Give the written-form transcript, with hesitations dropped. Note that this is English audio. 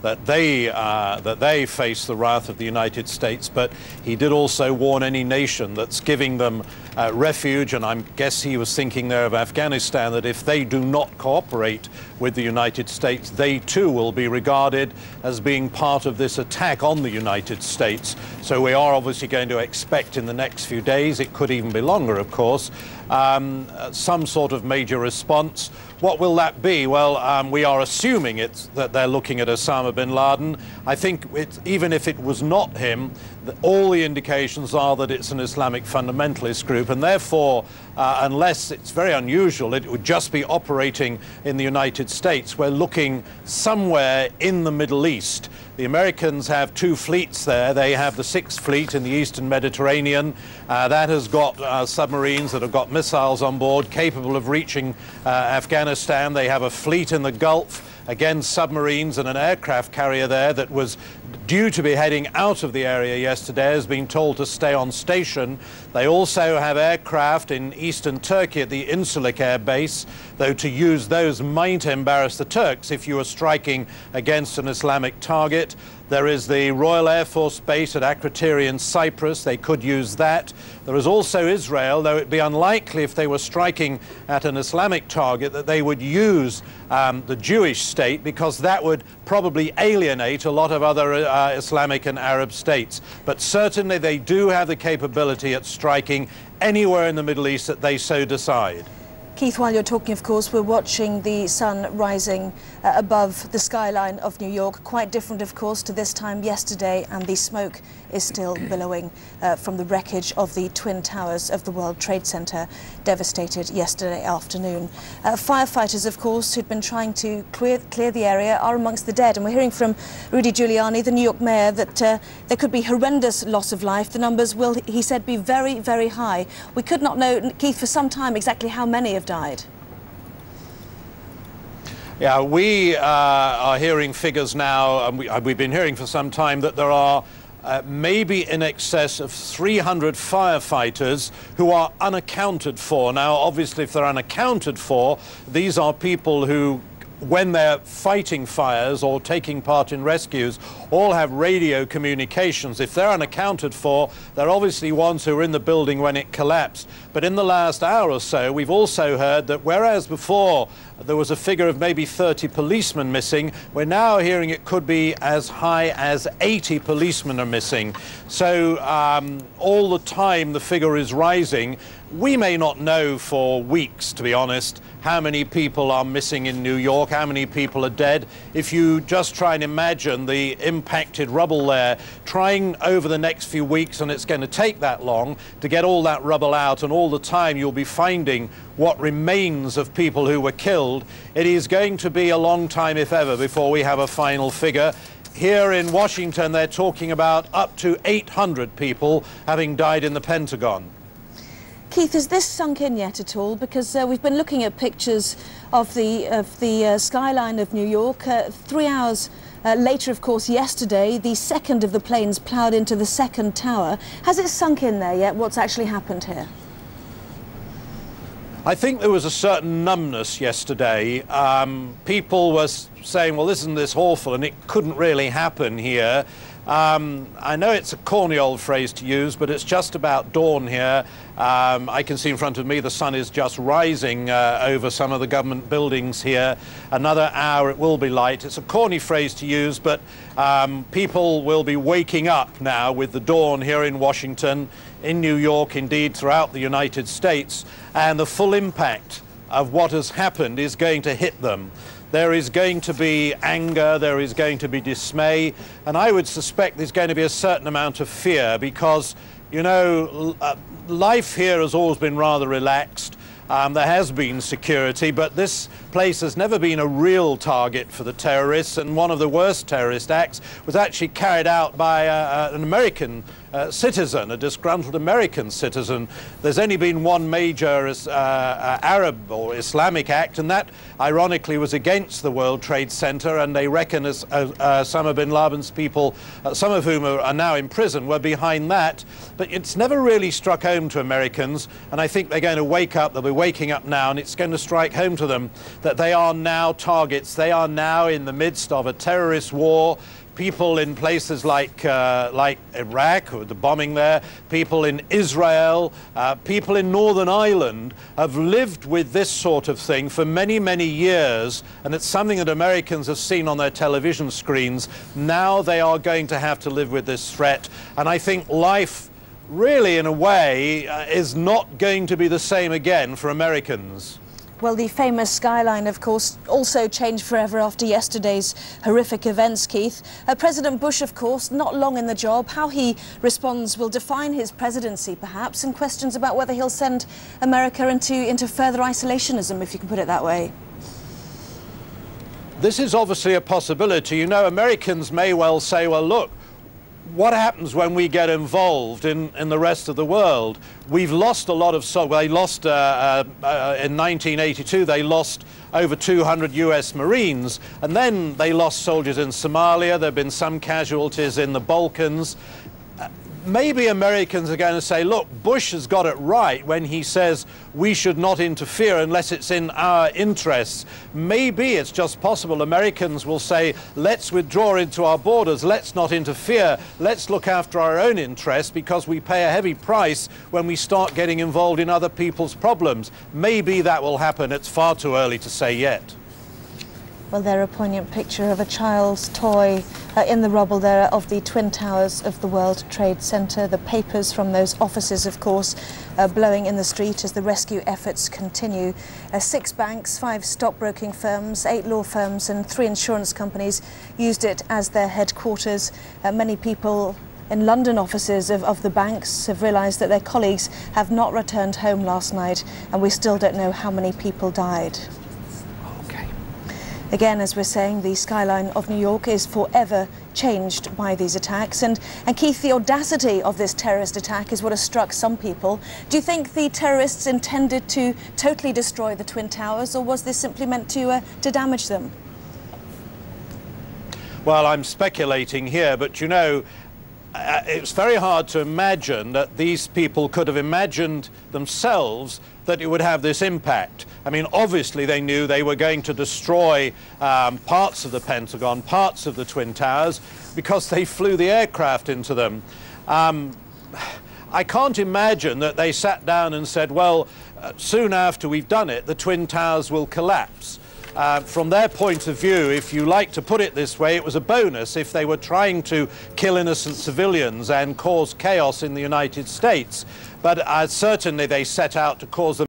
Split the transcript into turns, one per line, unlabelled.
that they face the wrath of the United States, but he did also warn any nation that's giving them refuge, and I guess he was thinking there of Afghanistan, that if they do not cooperate with the United States, they too will be regarded as being part of this attack on the United States. So we are obviously going to expect in the next few days, it could even be longer of course, some sort of major response. What will that be? Well, we are assuming that they're looking at Osama bin Laden. I think even if it was not him, all the indications are that it's an Islamic fundamentalist group, and therefore, unless it's very unusual, it would just be operating in the United States. We're looking somewhere in the Middle East. The Americans have 2 fleets there. They have the 6th Fleet in the Eastern Mediterranean. That has got submarines that have got missiles on board capable of reaching Afghanistan. They have a fleet in the Gulf, again submarines, and an aircraft carrier there that was due to be heading out of the area yesterday has been told to stay on station. They also have aircraft in eastern Turkey at the Incirlik Air Base, though to use those might embarrass the Turks if you were striking against an Islamic target. There is the Royal Air Force Base at Akrotiri in Cyprus. They could use that. There is also Israel, though it'd be unlikely if they were striking at an Islamic target that they would use the Jewish state, because that would probably alienate a lot of other Islamic and Arab states. But certainly they do have the capability at striking anywhere in the Middle East that they so decide.
Keith, while you're talking, of course, we're watching the sun rising above the skyline of New York. Quite different, of course, to this time yesterday, and the smoke is still billowing from the wreckage of the Twin Towers of the World Trade Center, devastated yesterday afternoon. Firefighters, of course, who'd been trying to clear the area are amongst the dead, and we're hearing from Rudy Giuliani, the New York mayor, that there could be horrendous loss of life. The numbers will, he said, be very, very high. We could not know, Keith, for some time exactly how many have died.
Yeah, we are hearing figures now, and we've been hearing for some time, that there are maybe in excess of 300 firefighters who are unaccounted for. Now, obviously, if they're unaccounted for, these are people who, when they're fighting fires or taking part in rescues, all have radio communications. If they're unaccounted for, they're obviously ones who were in the building when it collapsed. But in the last hour or so, we've also heard that whereas before there was a figure of maybe 30 policemen missing, we're now hearing it could be as high as 80 policemen are missing. So all the time the figure is rising. We may not know for weeks, to be honest, how many people are missing in New York, how many people are dead. If you just try and imagine the impacted rubble there, trying over the next few weeks, and it's going to take that long to get all that rubble out, and all the time you'll be finding what remains of people who were killed, it is going to be a long time, if ever, before we have a final figure. Here in Washington, they're talking about up to 800 people having died in the Pentagon.
Keith, has this sunk in yet at all? Because we've been looking at pictures of the skyline of New York. 3 hours later, of course, yesterday, the second of the planes ploughed into the second tower. Has it sunk in there yet, what's actually happened here?
I think there was a certain numbness yesterday. People were saying, well, isn't this awful? And it couldn't really happen here. I know it's a corny old phrase to use, but it's just about dawn here. I can see in front of me the sun is just rising over some of the government buildings here. Another hour it will be light. It's a corny phrase to use, but people will be waking up now with the dawn here in Washington, in New York, indeed throughout the United States, and the full impact of what has happened is going to hit them. There is going to be anger, there is going to be dismay, and I would suspect there's going to be a certain amount of fear because, you know, life here has always been rather relaxed. There has been security, but this place has never been a real target for the terrorists, and one of the worst terrorist acts was actually carried out by an American citizen, a disgruntled American citizen. There's only been one major Arab or Islamic act, and that, ironically, was against the World Trade Center, and they reckon Osama bin Laden's people, some of whom are now in prison, were behind that. But it's never really struck home to Americans, and I think they're going to wake up, they'll be waking up now, and it's going to strike home to them that they are now targets. They are now in the midst of a terrorist war. People in places like Iraq, or the bombing there, people in Israel, people in Northern Ireland have lived with this sort of thing for many, many years, and it's something that Americans have seen on their television screens. Now they are going to have to live with this threat, and I think life really, in a way, is not going to be the same again for Americans.
Well, the famous skyline, of course, also changed forever after yesterday's horrific events, Keith. President Bush, of course, not long in the job. How he responds will define his presidency, perhaps, and questions about whether he'll send America into further isolationism, if you can put it that way.
This is obviously a possibility. You know, Americans may well say, well, look, what happens when we get involved in the rest of the world? We've lost a lot of soldiers. They lost, in 1982, they lost over 200 US Marines, and then they lost soldiers in Somalia. There have been some casualties in the Balkans. Maybe Americans are going to say, look, Bush has got it right when he says we should not interfere unless it's in our interests. Maybe it's just possible Americans will say, let's withdraw into our borders, let's not interfere, let's look after our own interests, because we pay a heavy price when we start getting involved in other people's problems. Maybe that will happen. It's far too early to say yet.
Well, there a poignant picture of a child's toy in the rubble there of the Twin Towers of the World Trade Center. The papers from those offices, of course, blowing in the street as the rescue efforts continue. 6 banks, 5 stockbroking firms, 8 law firms and 3 insurance companies used it as their headquarters. Many people in London offices of the banks have realised that their colleagues have not returned home last night, and we still don't know how many people died. Again, as we're saying, the skyline of New York is forever changed by these attacks. And Keith, the audacity of this terrorist attack is what has struck some people. Do you think the terrorists intended to totally destroy the Twin Towers, or was this simply meant to damage them?
Well, I'm speculating here, but you know, it's very hard to imagine that these people could have imagined themselves that it would have this impact. I mean, obviously they knew they were going to destroy parts of the Pentagon, parts of the Twin Towers, because they flew the aircraft into them. I can't imagine that they sat down and said, well, soon after we've done it, the Twin Towers will collapse. From their point of view, if you like to put it this way, it was a bonus if they were trying to kill innocent civilians and cause chaos in the United States. But certainly they set out to cause them